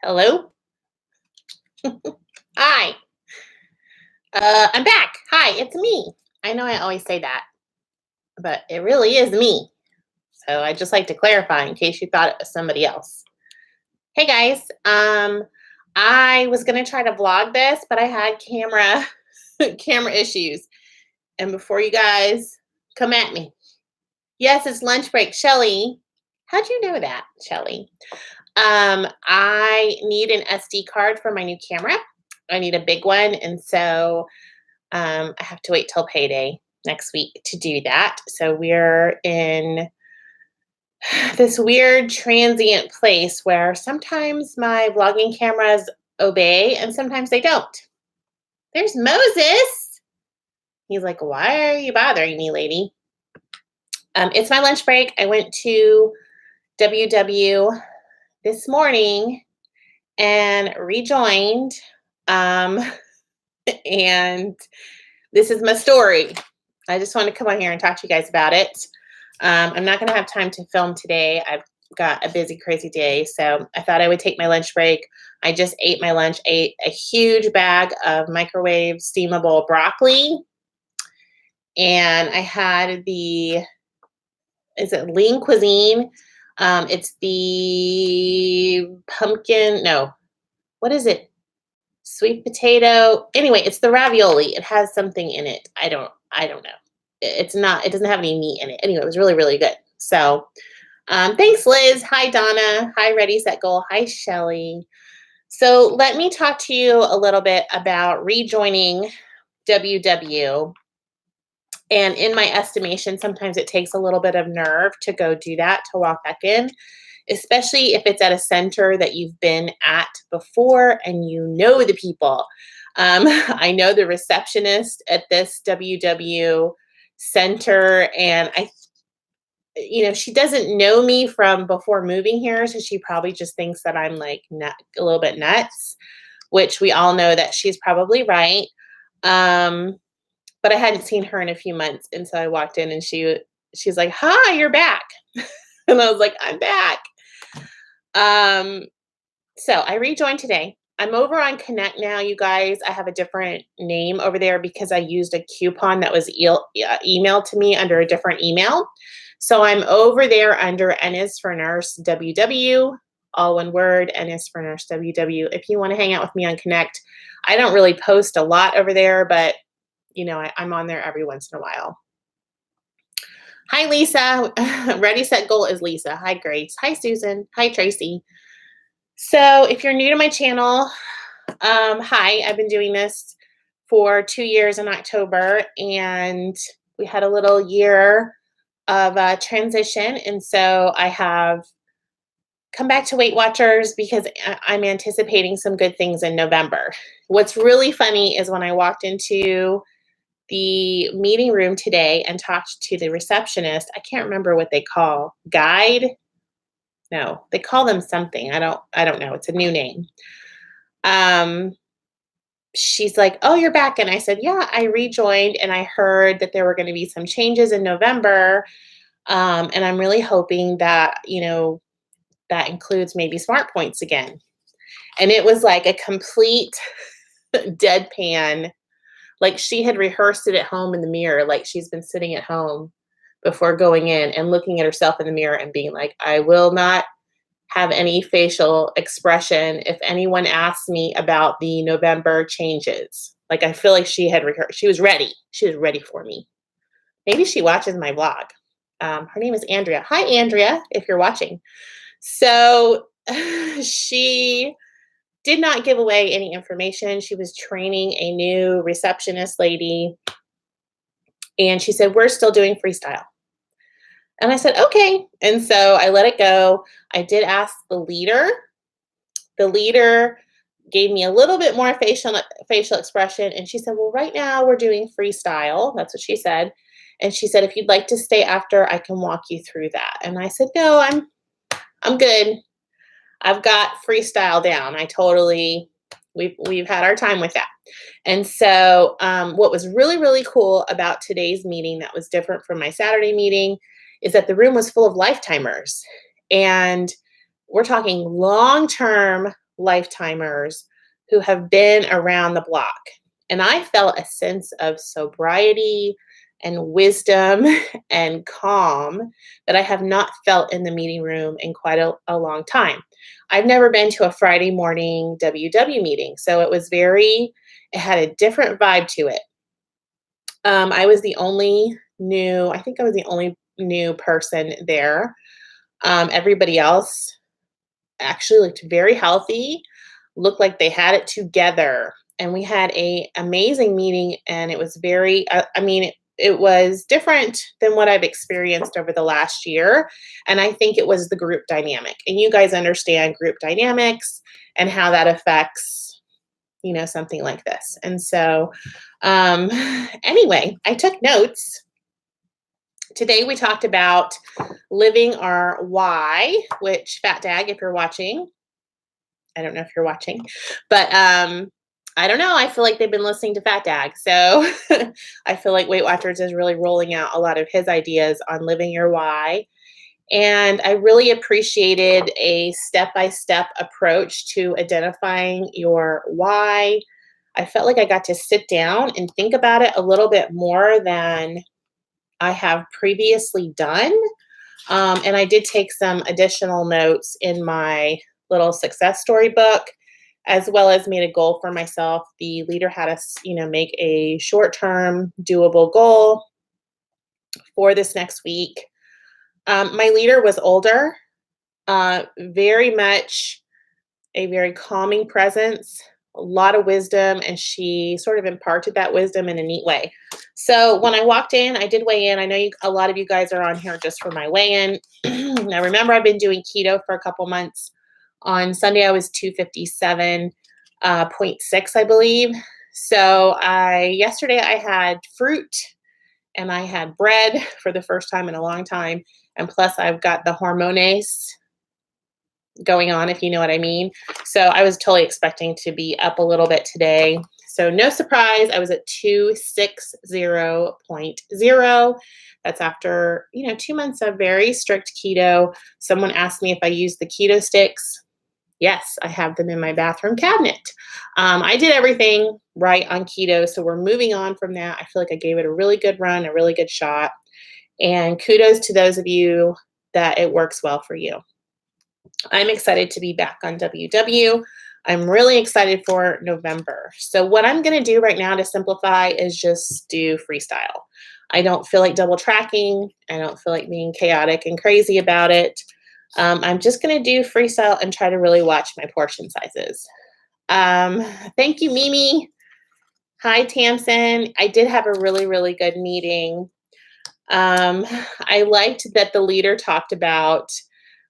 Hello? Hi. I'm back. Hi, it's me. I know I always say that, but it really is me. So I just like to clarify in case you thought it was somebody else. Hey guys, I was gonna try to vlog this, but I had camera issues. And before you guys come at me, yes, it's lunch break. Shelly, how'd you know that, Shelly? I need an SD card for my new camera. I need a big one, and so I have to wait till payday next week to do that. So we're in this weird transient place where sometimes my vlogging cameras obey and sometimes they don't. There's Moses. He's like, "Why are you bothering me, lady?" It's my lunch break. I went to WW this morning and rejoined. Um, and this is my story. I just want to come on here and talk to you guys about it. I'm not going to have time to film today. I've got a busy, crazy day. So I thought I would take my lunch break. I just ate my lunch, ate a huge bag of microwave steamable broccoli. And I had is it lean cuisine? It's the pumpkin, no, what is it? Sweet potato. Anyway, it's the ravioli. It has something in it. I don't know. It doesn't have any meat in it. Anyway, it was really, really good. So thanks, Liz. Hi, Donna. Hi, Ready, Set, Goal. Hi, Shelly. So let me talk to you a little bit about rejoining WW. And in my estimation, sometimes it takes a little bit of nerve to go do that, to walk back in, especially if it's at a center that you've been at before and you know the people. I know the receptionist at this WW center, and she doesn't know me from before moving here, so she probably just thinks that I'm like a little bit nuts, which we all know that she's probably right. But I hadn't seen her in a few months, and so I walked in, and she's like, "Hi, you're back," and I was like, "I'm back." Um, so I rejoined today. I'm over on Connect now, you guys. I have a different name over there because I used a coupon that was emailed to me under a different email. So I'm over there under N is for Nurse WW, all one word, N is for Nurse WW. If you want to hang out with me on Connect, I don't really post a lot over there, but I'm on there every once in a while. Hi, Lisa. Ready, Set, Goal is Lisa. Hi, Grace. Hi, Susan. Hi, Tracy. So if you're new to my channel, hi, I've been doing this for 2 years in October, and we had a little year of transition. And so I have come back to Weight Watchers because I'm anticipating some good things in November. What's really funny is when I walked into the meeting room today and talked to the receptionist, I can't remember what they call guide. No, they call them something. I don't know. It's a new name. Um, she's like, "Oh, you're back." And I said, "Yeah, I rejoined and I heard that there were going to be some changes in November. And I'm really hoping that, that includes maybe Smart Points again." And it was like a complete deadpan. Like she had rehearsed it at home in the mirror, like she's been sitting at home before going in and looking at herself in the mirror and being like, "I will not have any facial expression if anyone asks me about the November changes." Like I feel like she had rehearsed. She was ready. She was ready for me. Maybe she watches my vlog. Her name is Andrea. Hi, Andrea, if you're watching. So she did not give away any information. She was training a new receptionist lady, and she said, "We're still doing freestyle." And I said, "Okay." And so I let it go. I did ask the leader. The leader gave me a little bit more facial expression, and she said, "Well, right now we're doing freestyle." That's what she said. And she said, "If you'd like to stay after, I can walk you through that." And I said, "No, I'm good. I've got freestyle down. We've had our time with that." And so what was really, really cool about today's meeting that was different from my Saturday meeting is that the room was full of lifetimers. And we're talking long-term lifetimers who have been around the block. And I felt a sense of sobriety and wisdom and calm that I have not felt in the meeting room in quite a long time. I've never been to a Friday morning WW meeting, so it had a different vibe to it. I was the only new, I think I was the only new person there. Everybody else actually looked very healthy, looked like they had it together. And we had a amazing meeting, and it was it was different than what I've experienced over the last year. And I think it was the group dynamic. And you guys understand group dynamics and how that affects, something like this. And so, um, anyway, I took notes. Today we talked about living our why, which Fat Dag, if you're watching, I don't know if you're watching, but I don't know. I feel like they've been listening to Fat Dag. So I feel like Weight Watchers is really rolling out a lot of his ideas on living your why. And I really appreciated a step-by-step approach to identifying your why. I felt like I got to sit down and think about it a little bit more than I have previously done. And I did take some additional notes in my little success story book, as well as made a goal for myself. The leader had us, make a short-term doable goal for this next week. My leader was older, very much a very calming presence, a lot of wisdom, and she sort of imparted that wisdom in a neat way. So when I walked in, I did weigh in. I know a lot of you guys are on here just for my weigh-in. Now, remember, I've been doing keto for a couple months. On Sunday, I was 257.6, I believe. So yesterday I had fruit and I had bread for the first time in a long time. And plus I've got the hormones going on, if you know what I mean. So I was totally expecting to be up a little bit today. So no surprise, I was at 260.0. That's after, 2 months of very strict keto. Someone asked me if I use the keto sticks. Yes, I have them in my bathroom cabinet. I did everything right on keto, so we're moving on from that. I feel like I gave it a really good run, a really good shot. And kudos to those of you that it works well for you. I'm excited to be back on WW. I'm really excited for November. So what I'm going to do right now to simplify is just do freestyle. I don't feel like double tracking. I don't feel like being chaotic and crazy about it. I'm just going to do freestyle and try to really watch my portion sizes. Thank you, Mimi. Hi, Tamsin. I did have a really, really good meeting. I liked that the leader talked about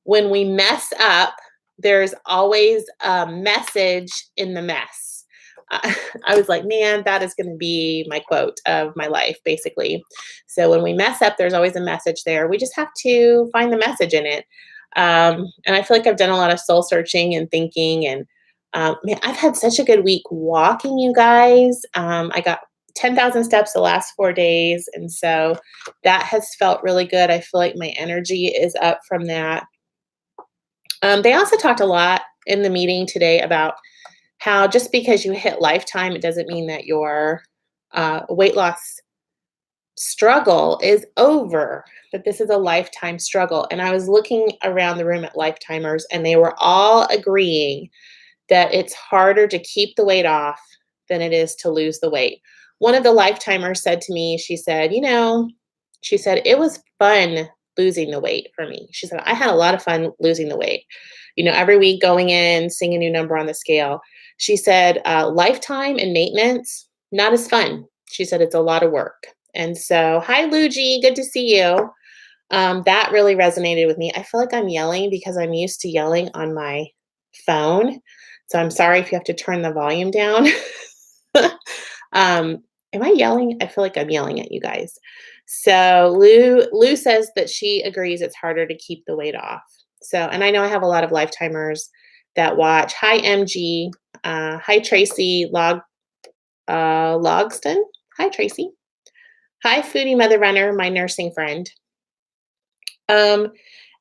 when we mess up, there's always a message in the mess. I was like, man, that is going to be my quote of my life, basically. So when we mess up, there's always a message there. We just have to find the message in it. And I feel like I've done a lot of soul searching and thinking, and man, I've had such a good week walking, you guys. I got 10,000 steps the last 4 days, and so that has felt really good. I feel like my energy is up from that. They also talked a lot in the meeting today about how just because you hit lifetime, it doesn't mean that your weight loss struggle is over, that this is a lifetime struggle. And I was looking around the room at lifetimers, and they were all agreeing that it's harder to keep the weight off than it is to lose the weight. One of the lifetimers said to me, she said, it was fun losing the weight for me. She said, I had a lot of fun losing the weight. Every week going in, seeing a new number on the scale. She said, lifetime and maintenance, not as fun. She said, it's a lot of work. And so, hi, Luigi, good to see you. That really resonated with me. I feel like I'm yelling because I'm used to yelling on my phone. So I'm sorry if you have to turn the volume down. Am I yelling? I feel like I'm yelling at you guys. So Lou says that she agrees it's harder to keep the weight off. So, and I know I have a lot of lifetimers that watch. Hi, MG. Hi, Tracy Logston. Hi, Tracy. Hi, Foodie Mother Runner, my nursing friend. And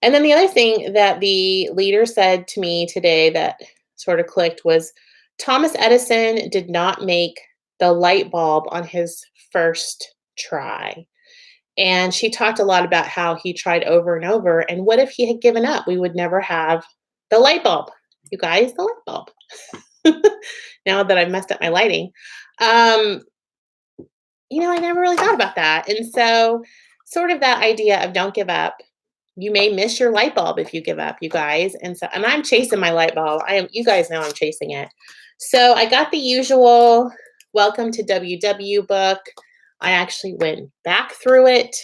then the other thing that the leader said to me today that sort of clicked was Thomas Edison did not make the light bulb on his first try. And she talked a lot about how he tried over and over. And what if he had given up? We would never have the light bulb. You guys, the light bulb. Now that I've messed up my lighting. Um, I never really thought about that. And so, sort of that idea of don't give up. You may miss your light bulb if you give up, you guys. And I'm chasing my light bulb. You guys know I'm chasing it. So I got the usual Welcome to WW book. I actually went back through it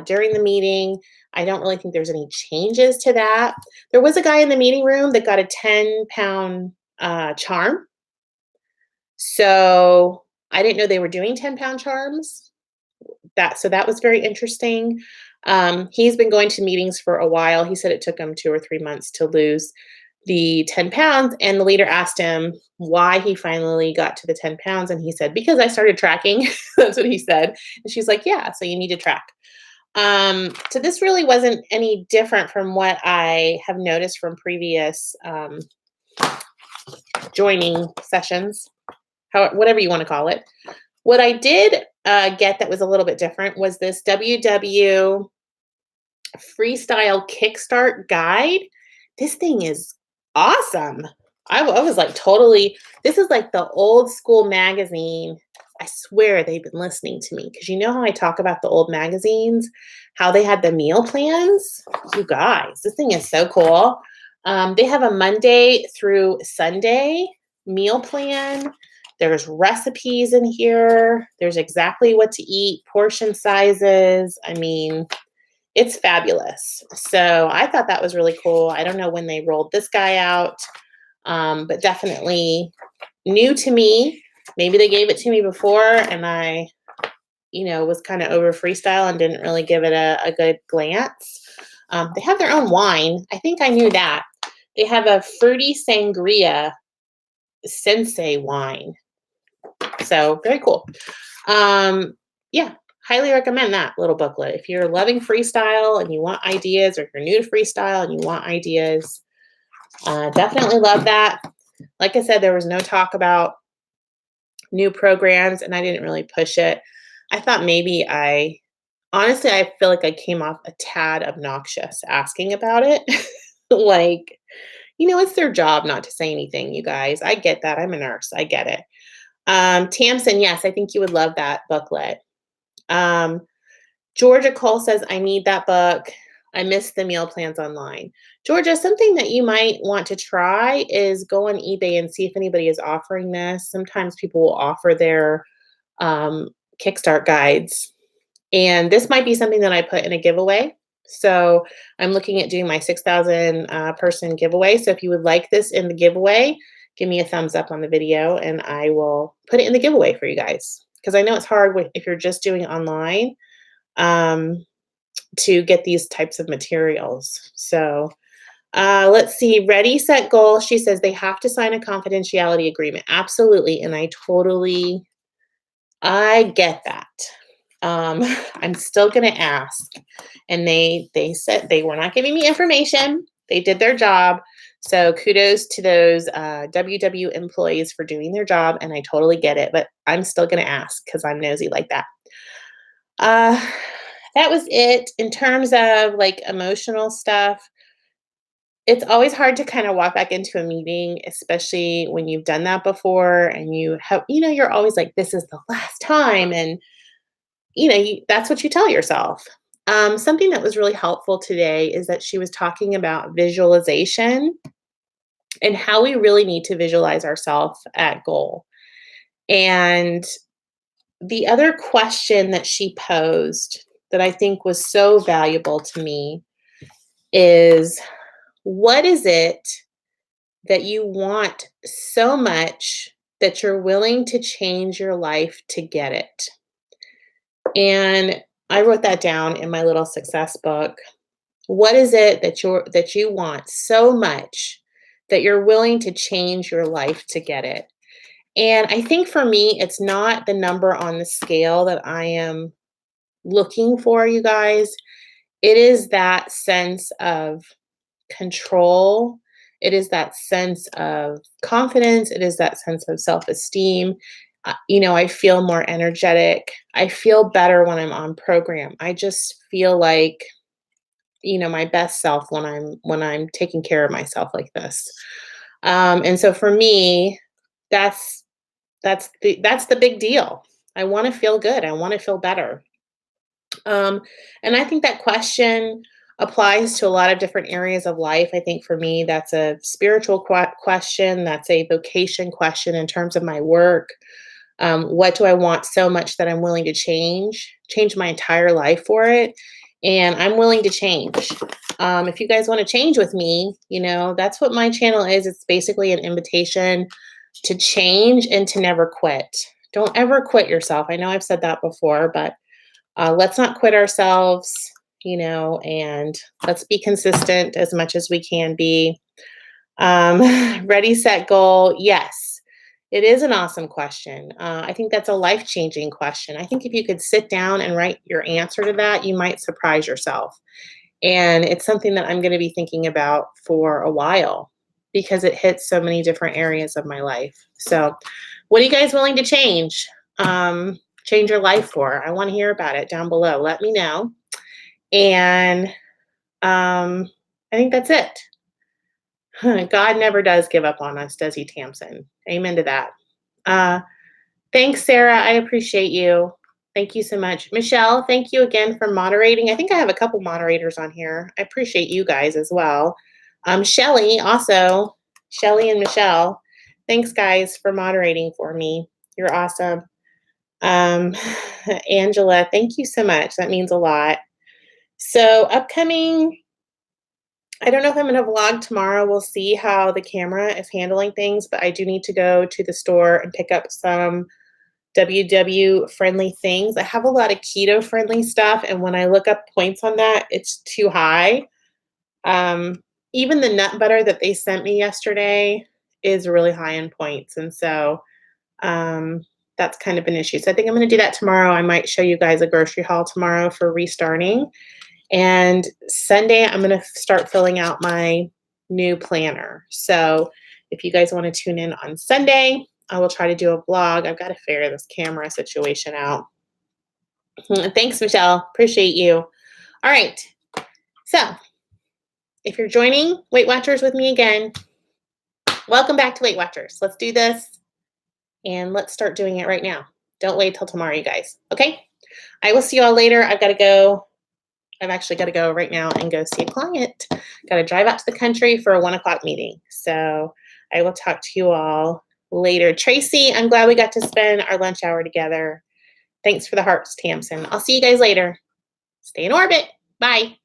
during the meeting. I don't really think there's any changes to that. There was a guy in the meeting room that got a 10-pound charm. So I didn't know they were doing 10-pound charms. So that was very interesting. He's been going to meetings for a while. He said it took him 2 or 3 months to lose the 10 pounds. And the leader asked him why he finally got to the 10 pounds. And he said, because I started tracking. That's what he said. And she's like, yeah, so you need to track. So this really wasn't any different from what I have noticed from previous joining sessions, whatever you want to call it. What I did get that was a little bit different was this WW Freestyle Kickstart Guide. This thing is awesome. I was like this is like the old school magazine. I swear they've been listening to me because you know how I talk about the old magazines, how they had the meal plans? You guys, this thing is so cool. They have a Monday through Sunday meal plan. There's recipes in here. There's exactly what to eat, portion sizes. I mean, it's fabulous. So I thought that was really cool. I don't know when they rolled this guy out, but definitely new to me. Maybe they gave it to me before and I, was kind of over Freestyle and didn't really give it a good glance. They have their own wine. I think I knew that. They have a fruity sangria sensei wine. So very cool. Yeah, highly recommend that little booklet. If you're loving freestyle and you want ideas, or if you're new to freestyle and you want ideas, definitely love that. Like I said, there was no talk about new programs and I didn't really push it. I thought maybe honestly, I feel like I came off a tad obnoxious asking about it. Like, it's their job not to say anything, you guys. I get that. I'm a nurse. I get it. Tamsin, yes, I think you would love that booklet. Georgia Cole says, I need that book. I miss the meal plans online. Georgia, something that you might want to try is go on eBay and see if anybody is offering this. Sometimes people will offer their Kickstart guides. And this might be something that I put in a giveaway. So I'm looking at doing my 6,000 person giveaway. So if you would like this in the giveaway, give me a thumbs up on the video and I will put it in the giveaway for you guys. Because I know it's hard if you're just doing online to get these types of materials. So let's see. Ready, set, goal. She says they have to sign a confidentiality agreement. Absolutely. And I get that. I'm still going to ask. And they said they were not giving me information. They did their job. So kudos to those WW employees for doing their job. And I totally get it. But I'm still going to ask because I'm nosy like that. That was it. In terms of like emotional stuff, it's always hard to kind of walk back into a meeting, especially when you've done that before and you have, you're always like, this is the last time. And, that's what you tell yourself. Something that was really helpful today is that she was talking about visualization and how we really need to visualize ourselves at goal. And the other question that she posed that I think was so valuable to me is, what is it that you want so much that you're willing to change your life to get it? And I wrote that down in my little success book. What is it that you want so much that you're willing to change your life to get it? And I think for me, it's not the number on the scale that I am looking for, you guys. It is that sense of control It is that sense of confidence. It is that sense of self-esteem. I feel more energetic. I feel better when I'm on program. I just feel like, my best self when I'm taking care of myself like this. And so for me, that's that's the big deal. I want to feel good. I want to feel better. Um, and I think that question applies to a lot of different areas of life. I think for me, that's a spiritual question. That's a vocation question in terms of my work. What do I want so much that I'm willing to change my entire life for it? And I'm willing to change. If you guys want to change with me, that's what my channel is. It's basically an invitation to change and to never quit. Don't ever quit yourself. I know I've said that before, but let's not quit ourselves, and let's be consistent as much as we can be. Ready, set, goal. Yes, it is an awesome question. I think that's a life changing question. I think if you could sit down and write your answer to that, you might surprise yourself. And it's something that I'm going to be thinking about for a while because it hits so many different areas of my life. So, what are you guys willing to change? Change your life for? I want to hear about it down below. Let me know. And I think that's it. God never does give up on us, does he, Tamsin? Amen to that. Uh, Thanks, Sarah. I appreciate you. Thank you so much. Michelle, thank you again for moderating. I think I have a couple moderators on here. I appreciate you guys as well. Shelly, also, Shelly and Michelle, thanks, guys, for moderating for me. You're awesome. Angela, thank you so much. That means a lot. So, upcoming, I don't know if I'm going to vlog tomorrow. We'll see how the camera is handling things, but I do need to go to the store and pick up some WW friendly things. I have a lot of keto friendly stuff, and when I look up points on that, it's too high. Even the nut butter that they sent me yesterday is really high in points, and so that's kind of an issue. So I think I'm going to do that tomorrow. I might show you guys a grocery haul tomorrow for restarting. And Sunday, I'm going to start filling out my new planner. So if you guys want to tune in on Sunday, I will try to do a vlog. I've got to figure this camera situation out. Thanks, Michelle. Appreciate you. All right. So if you're joining Weight Watchers with me again, welcome back to Weight Watchers. Let's do this and let's start doing it right now. Don't wait till tomorrow, you guys. Okay? I will see you all later. I've actually got to go right now and go see a client. Got to drive out to the country for a 1:00 meeting. So I will talk to you all later. Tracy, I'm glad we got to spend our lunch hour together. Thanks for the hearts, Tamsin. I'll see you guys later. Stay in orbit. Bye.